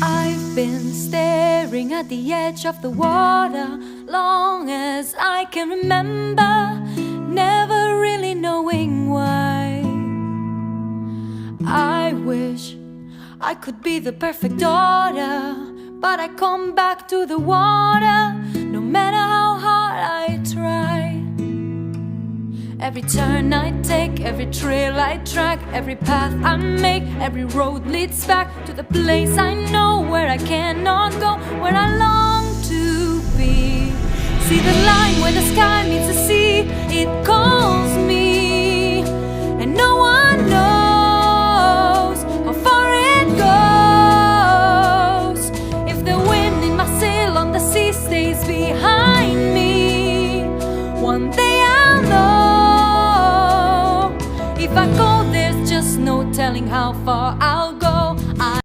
I've been staring at the edge of the water long as I can remember, never really knowing why. I wish I could be the perfect daughter, but I come back to the water no matter how hard I try. Every turn I take, every trail I track, every path I make, every road leads back to the place I know, where I cannot go, where I long to be. See the line where the sky meets the sea, it calls me, and no one knows how far it goes. If the wind in my sail on the sea stays behind me, one day I'll know. If I go, there's just no telling how far